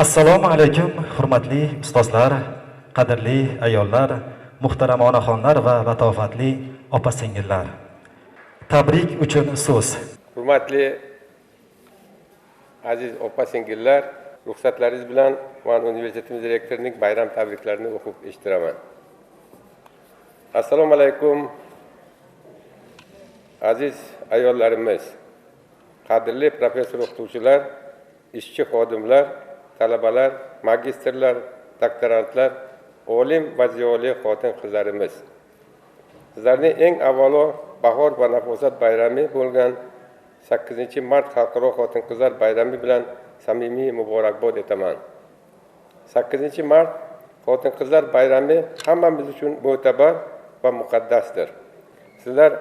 Assalomu alaykum, hurmatli ustozlar, qadrli ayollar, muhtaram onaxonlar va latofatli opa-singillar. Tabrik uchun so'z. Hurmatli aziz opa-singillar, ruxsatlaringiz bilan men universitetimiz rektorining bayram tabriklarini o'qib eshitiraman. Assalomu alaykum aziz ayollarimiz, qadrli professor o'qituvchilar, ishchi xodimlar, talabalar, magistrlar, doktorantlar, olim va ziyoli xotin-qizlarimiz. Sizlarning eng avvalo bahor va nafosat bayrami bo'lgan 8-mart xalqaro xotin-qizlar bayrami bilan samimiy muborakbod etaman. 8-mart xotin-qizlar bayrami hammamiz uchun mo'tabar va muqaddasdir. Sizlar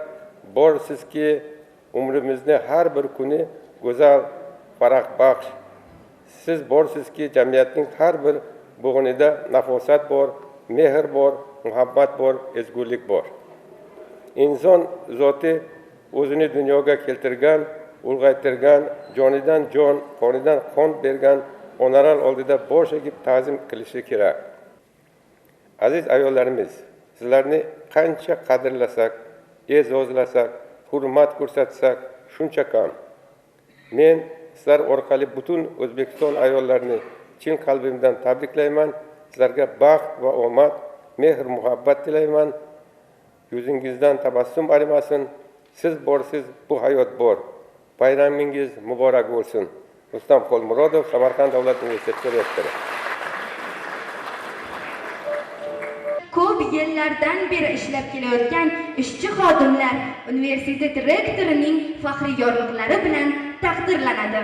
borsizki, umrimizni har bir kuni go'zal, farahbaxsh. Siz borsizki, jamiyatning har bir bo'g'inida nafosat bor, mehr bor, muhabbat bor, ezgulik bor. Inson zoti o'zini dunyoga keltirgan, ulg'aytirgan, jonidan jon, qonidan qon bergan onalar oldida bosh egib ta'zim qilishi kerak. Aziz ayollarimiz, sizlarni qancha qadrlasak, e'zozlasak, hurmat ko'rsatsak, shuncha kam. Men sizlar orqali butun O'zbekiston ayollarini chin qalbimdan tabriklayman. Sizlarga baxt va omad, mehr, muhabbat tilayman. Yuzingizdan tabassum arimasin. Siz borsiz, bu hayot bor. Bayramingiz muborak bo'lsin. Rustam Xolmurodov, Samarqand davlat universiteti rektori. Ko'p yillardan beri ishlab kelayotgan ishchi xodimlar universitet rektorining faxriy yorliqlari bilan taqdirlanadi.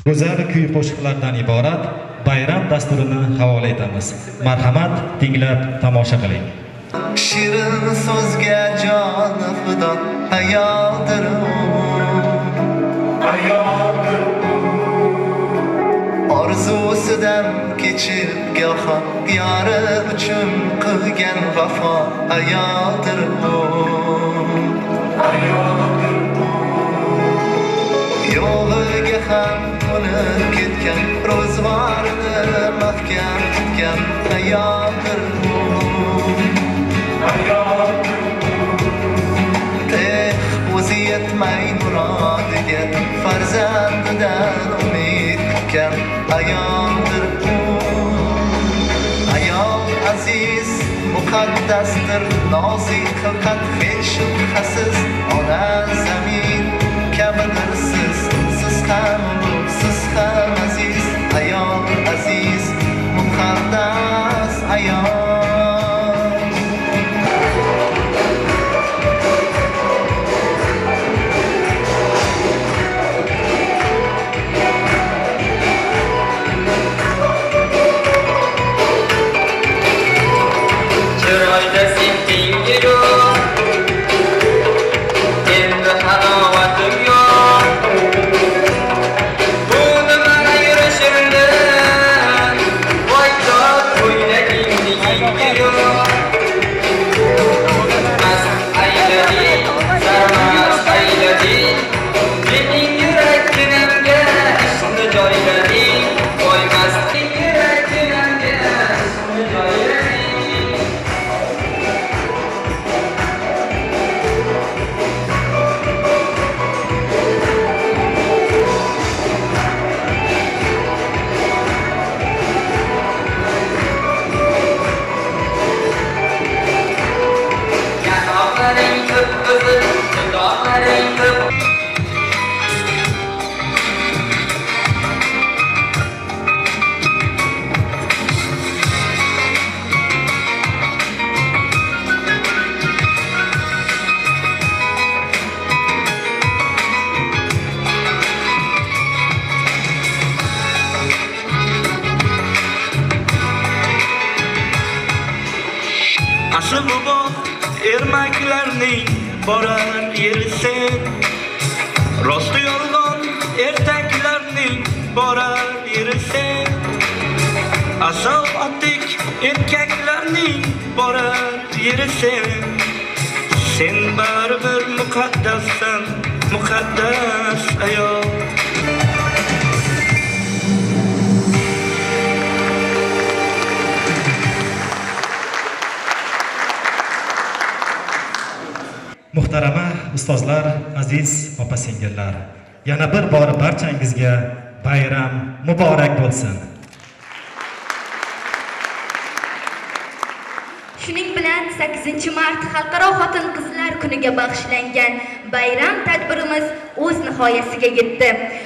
Go'zal kuy qo'shiqlardan iborat bayram dasturini havola etamiz. Marhamat, tinglab tomosha qiling. Shirin so'zga joni fido, hayodir orzusidan kechib goho yori uchun qilgan vafo, hayodir yo'g'iga ham unib ketgan, ro'zg'orini mahkam tutgan, hayodir o'zi yetmay murodiga, farzandidan umid kutgan, ayoldir ayol aziz, muqaddasdir, nozik xilqat, hech shubhasiz, ona zamin kabidir siz ham ulug', siz ham aziz, ayol aziz, muqaddas ayol. Bu nimaga ermaklarning borar yeri sen. Rosti yolg'on ertaklarning borar yeri sen. Asal otik erkaklarning borar yeri sen. Sen baribir muqaddassan, muqaddas ayol. Muhtarama ustozlar, aziz opa-singillar, yana bir bor barchangizga bayram muborak bo'lsin. Shuning bilan 8-mart Xalqaro xotin-qizlar kuniga bag'ishlangan bayram tadbirimiz o'z nihoyasiga yetdi.